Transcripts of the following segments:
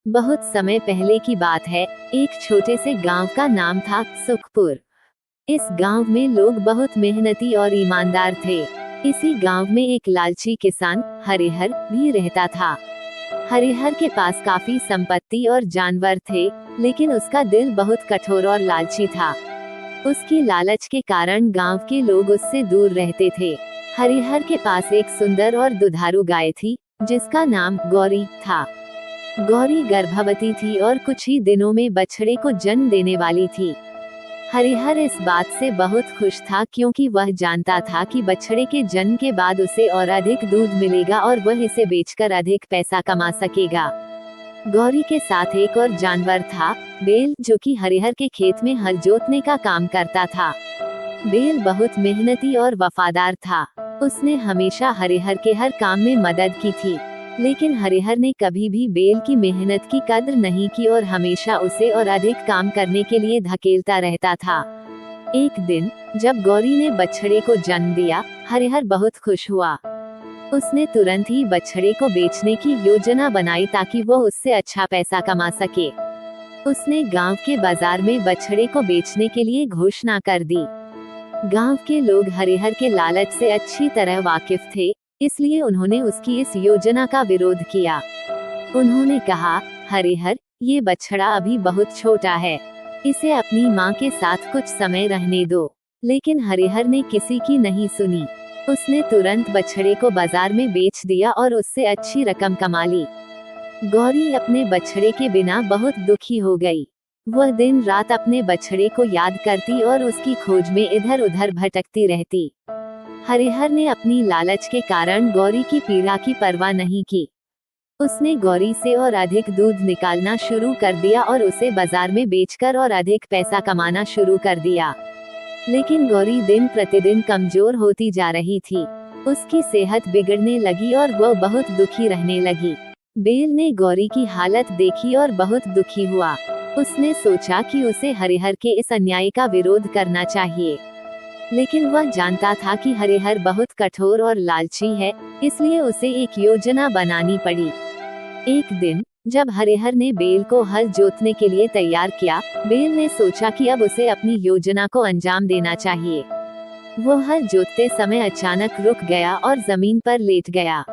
बहुत समय पहले की बात है। एक छोटे से गांव का नाम था सुखपुर। इस गांव में लोग बहुत मेहनती और ईमानदार थे। इसी गांव में एक लालची किसान हरिहर भी रहता था। हरिहर के पास काफी संपत्ति और जानवर थे, लेकिन उसका दिल बहुत कठोर और लालची था। उसकी लालच के कारण गांव के लोग उससे दूर रहते थे। हरिहर के पास एक सुंदर और दुधारू गाय थी, जिसका नाम गौरी था। गौरी गर्भवती थी और कुछ ही दिनों में बछड़े को जन्म देने वाली थी। हरिहर इस बात से बहुत खुश था, क्योंकि वह जानता था कि बछड़े के जन्म के बाद उसे और अधिक दूध मिलेगा और वह इसे बेचकर अधिक पैसा कमा सकेगा। गौरी के साथ एक और जानवर था, बेल, जो कि हरिहर के खेत में हल जोतने का काम करता था। बेल बहुत मेहनती और वफादार था। उसने हमेशा हरिहर के हर काम में मदद की थी, लेकिन हरिहर ने कभी भी बेल की मेहनत की कद्र नहीं की और हमेशा उसे और अधिक काम करने के लिए धकेलता रहता था। एक दिन जब गौरी ने बछड़े को जन्म दिया, हरिहर बहुत खुश हुआ। उसने तुरंत ही बछड़े को बेचने की योजना बनाई, ताकि वो उससे अच्छा पैसा कमा सके। उसने गांव के बाजार में बछड़े को बेचने के लिए घोषणा कर दी। गांव के लोग हरिहर के लालच से अच्छी तरह वाकिफ थे, इसलिए उन्होंने उसकी इस योजना का विरोध किया। उन्होंने कहा, हरिहर, ये बछड़ा अभी बहुत छोटा है, इसे अपनी माँ के साथ कुछ समय रहने दो। लेकिन हरिहर ने किसी की नहीं सुनी। उसने तुरंत बछड़े को बाजार में बेच दिया और उससे अच्छी रकम कमा ली। गौरी अपने बछड़े के बिना बहुत दुखी हो गई। वह दिन रात अपने बछड़े को याद करती और उसकी खोज में इधर उधर भटकती रहती। हरिहर ने अपनी लालच के कारण गौरी की पीड़ा की परवाह नहीं की। उसने गौरी से और अधिक दूध निकालना शुरू कर दिया और उसे बाजार में बेचकर और अधिक पैसा कमाना शुरू कर दिया। लेकिन गौरी दिन प्रतिदिन कमजोर होती जा रही थी। उसकी सेहत बिगड़ने लगी और वह बहुत दुखी रहने लगी। बेल ने गौरी की हालत देखी और बहुत दुखी हुआ। उसने सोचा कि उसे हरिहर के इस अन्याय का विरोध करना चाहिए, लेकिन वह जानता था कि हरिहर बहुत कठोर और लालची है, इसलिए उसे एक योजना बनानी पड़ी। एक दिन जब हरिहर ने बेल को हल जोतने के लिए तैयार किया, बेल ने सोचा कि अब उसे अपनी योजना को अंजाम देना चाहिए। वो हल जोतते समय अचानक रुक गया और जमीन पर लेट गया।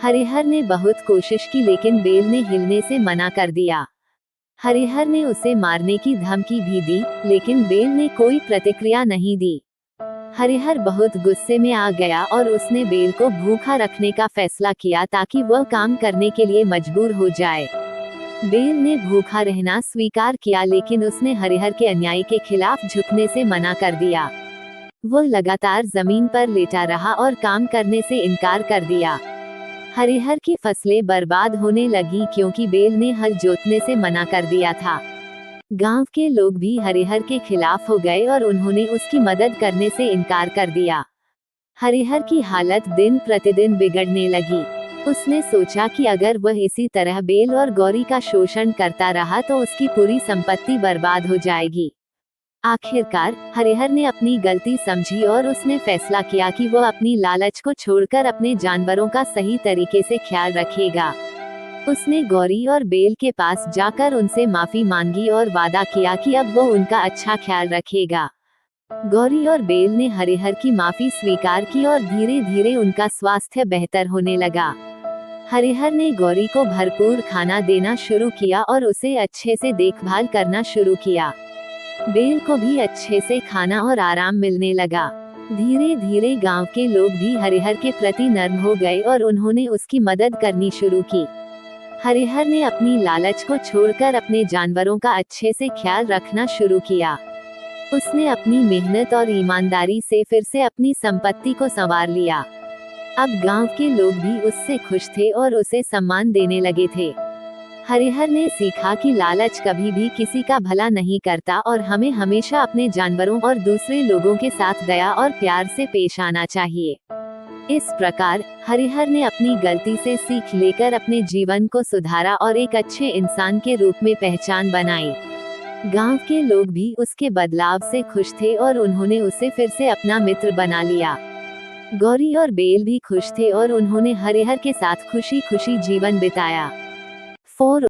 हरिहर ने बहुत कोशिश की, लेकिन बेल ने हिलने से मना कर दिया। हरिहर ने उसे मारने की धमकी भी दी, लेकिन बेल ने कोई प्रतिक्रिया नहीं दी। हरिहर बहुत गुस्से में आ गया और उसने बेल को भूखा रखने का फैसला किया, ताकि वह काम करने के लिए मजबूर हो जाए। बेल ने भूखा रहना स्वीकार किया, लेकिन उसने हरिहर के अन्याय के खिलाफ झुकने से मना कर दिया। वह लगातार जमीन पर लेटा रहा और काम करने से इनकार कर दिया। हरिहर की फसलें बर्बाद होने लगी, क्योंकि बेल ने हल जोतने से मना कर दिया था। गांव के लोग भी हरिहर के खिलाफ हो गए और उन्होंने उसकी मदद करने से इनकार कर दिया। हरिहर की हालत दिन प्रतिदिन बिगड़ने लगी। उसने सोचा कि अगर वह इसी तरह बेल और गौरी का शोषण करता रहा तो उसकी पूरी संपत्ति बर्बाद हो जाएगी। आखिरकार हरिहर ने अपनी गलती समझी और उसने फैसला किया कि वह अपनी लालच को छोड़कर अपने जानवरों का सही तरीके से ख्याल रखेगा। उसने गौरी और बेल के पास जाकर उनसे माफी मांगी और वादा किया कि अब वो उनका अच्छा ख्याल रखेगा। गौरी और बेल ने हरिहर की माफी स्वीकार की और धीरे धीरे उनका स्वास्थ्य बेहतर होने लगा। हरिहर ने गौरी को भरपूर खाना देना शुरू किया और उसे अच्छे से देखभाल करना शुरू किया। बेल को भी अच्छे से खाना और आराम मिलने लगा। धीरे धीरे गांव के लोग भी हरिहर के प्रति नर्म हो गए और उन्होंने उसकी मदद करनी शुरू की। हरिहर ने अपनी लालच को छोड़कर अपने जानवरों का अच्छे से ख्याल रखना शुरू किया। उसने अपनी मेहनत और ईमानदारी से फिर से अपनी संपत्ति को संवार लिया। अब गांव के लोग भी उससे खुश थे और उसे सम्मान देने लगे थे। हरिहर ने सीखा कि लालच कभी भी किसी का भला नहीं करता और हमें हमेशा अपने जानवरों और दूसरे लोगों के साथ दया और प्यार से पेश आना चाहिए। इस प्रकार हरिहर ने अपनी गलती से सीख लेकर अपने जीवन को सुधारा और एक अच्छे इंसान के रूप में पहचान बनाई। गांव के लोग भी उसके बदलाव से खुश थे और उन्होंने उसे फिर से अपना मित्र बना लिया। गौरी और बेल भी खुश थे और उन्होंने हरिहर के साथ खुशी खुशी जीवन बिताया। 4